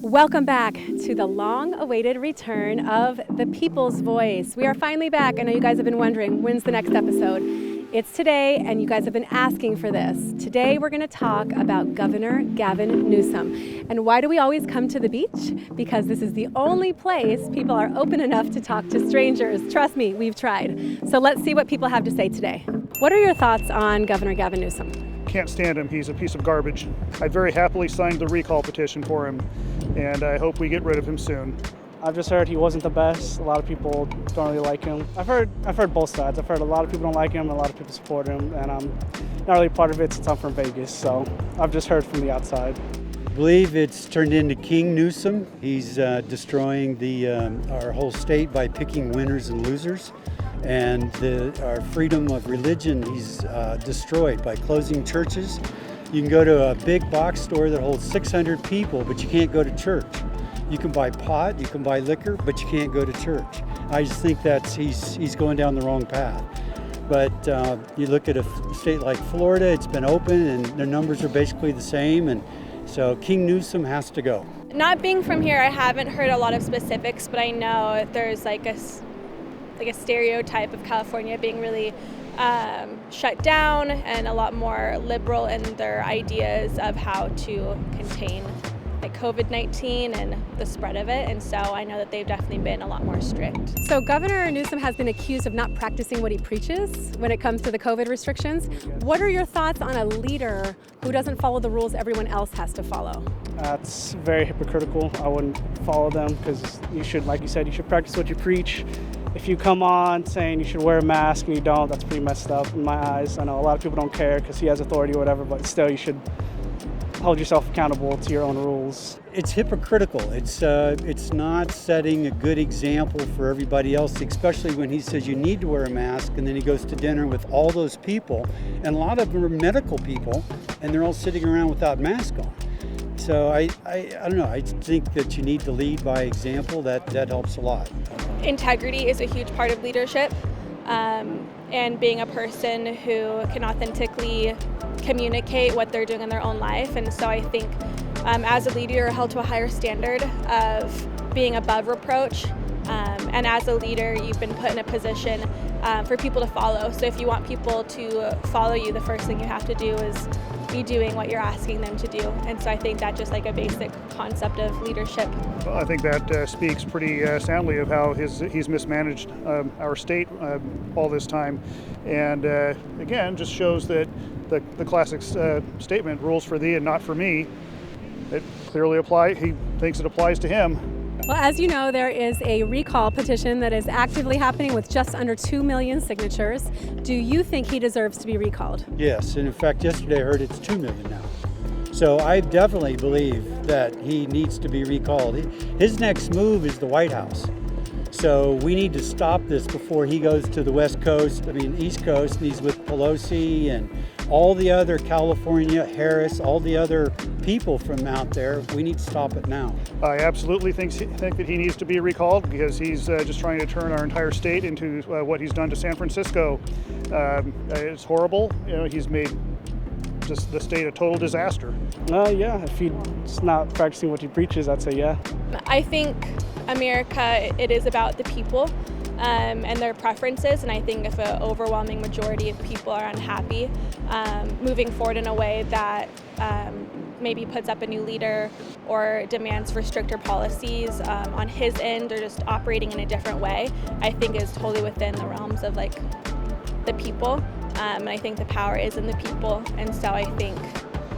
Welcome back to the long-awaited return of The People's Voice. We are finally back. I know you guys have been wondering, when's the next episode? It's today, and you guys have been asking for this. Today we're going to talk about Governor Gavin Newsom. And why do we always come to the beach? Because this is the only place people are open enough to talk to strangers. Trust me, we've tried. So let's see what people have to say today. What are your thoughts on Governor Gavin Newsom? Can't stand him. He's a piece of garbage. I very happily signed the recall petition for him, and I hope we get rid of him soon. I've just heard he wasn't the best. A lot of people don't really like him. I've heard both sides. I've heard a lot of people don't like him, and a lot of people support him, and I'm not really part of it since I'm from Vegas, so I've just heard from the outside. I believe it's turned into King Newsom. He's destroying our whole state by picking winners and losers. And our freedom of religion he's destroyed by closing churches. You can go to a big box store that holds 600 people, but you can't go to church. You can buy pot, you can buy liquor, but you can't go to church. I just think he's going down the wrong path. But you look at a state like Florida, it's been open and the numbers are basically the same, and so King Newsom has to go. Not being from here, I haven't heard a lot of specifics, but I know there's like a stereotype of California being really shut down and a lot more liberal in their ideas of how to contain like COVID-19 and the spread of it. And so I know that they've definitely been a lot more strict. So Governor Newsom has been accused of not practicing what he preaches when it comes to the COVID restrictions. What are your thoughts on a leader who doesn't follow the rules everyone else has to follow? That's very hypocritical. I wouldn't follow them because you should, like you said, you should practice what you preach. If you come on saying you should wear a mask and you don't, that's pretty messed up in my eyes. I know a lot of people don't care because he has authority or whatever, but still you should hold yourself accountable to your own rules. It's hypocritical. It's not setting a good example for everybody else, especially when he says you need to wear a mask, and then he goes to dinner with all those people, and a lot of them are medical people, and they're all sitting around without masks on. So I don't know, I think that you need to lead by example. That helps a lot. Integrity is a huge part of leadership, and being a person who can authentically communicate what they're doing in their own life. And so I think as a leader, you're held to a higher standard of being above reproach. And as a leader, you've been put in a position for people to follow. So if you want people to follow you, the first thing you have to do is be doing what you're asking them to do. And so I think that's just like a basic concept of leadership. Well, I think that speaks pretty soundly of how he's mismanaged our state all this time. And again, just shows that the classic statement, rules for thee and not for me, it clearly he thinks it applies to him. Well, as you know, there is a recall petition that is actively happening with just under 2 million signatures. Do you think he deserves to be recalled? Yes, and in fact, yesterday I heard it's 2 million now. So I definitely believe that he needs to be recalled. His next move is the White House. So we need to stop this before he goes to the East Coast, and he's with Pelosi and all the other California, Harris, all the other people from out there. We need to stop it now. I absolutely think that he needs to be recalled because he's just trying to turn our entire state into what he's done to San Francisco. It's horrible. He's made just the state a total disaster. Yeah, if he's not practicing what he preaches, I'd say yeah. I think America, it is about the people and their preferences, and I think if an overwhelming majority of people are unhappy, moving forward in a way that maybe puts up a new leader or demands for stricter policies on his end, or just operating in a different way, I think is totally within the realms of like the people. And I think the power is in the people, and so I think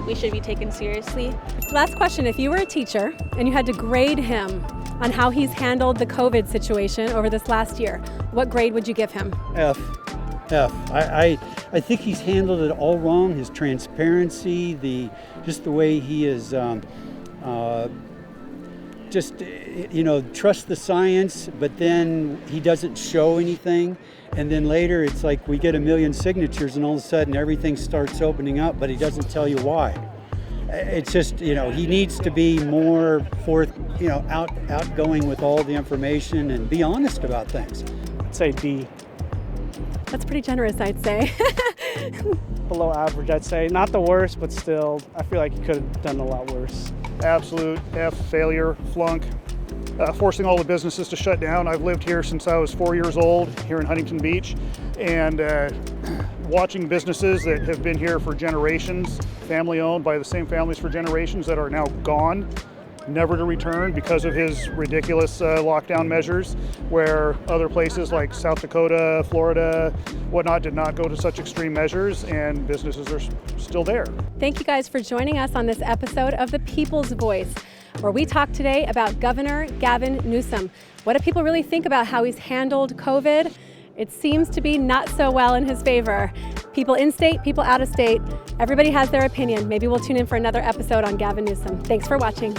we should be taken seriously. Last question, if you were a teacher and you had to grade him on how he's handled the COVID situation over this last year, what grade would you give him? F. I think he's handled it all wrong. His transparency, just the way he is, trust the science, but then he doesn't show anything. And then later it's like we get 1 million signatures and all of a sudden everything starts opening up, but he doesn't tell you why. It's just, he needs to be more outgoing with all the information and be honest about things. I'd say D. That's pretty generous, I'd say. Below average, I'd say. Not the worst, but still, I feel like he could have done a lot worse. absolute F failure, flunk, forcing all the businesses to shut down. I've lived here since I was 4 years old, here in Huntington Beach, and watching businesses that have been here for generations, family owned by the same families for generations, that are now gone, never to return because of his ridiculous lockdown measures, where other places like South Dakota, Florida, whatnot did not go to such extreme measures, and businesses are still there. Thank you guys for joining us on this episode of The People's Voice, where we talk today about Governor Gavin Newsom. What do people really think about how he's handled COVID? It seems to be not so well in his favor. People in state, people out of state, everybody has their opinion. Maybe we'll tune in for another episode on Gavin Newsom. Thanks for watching.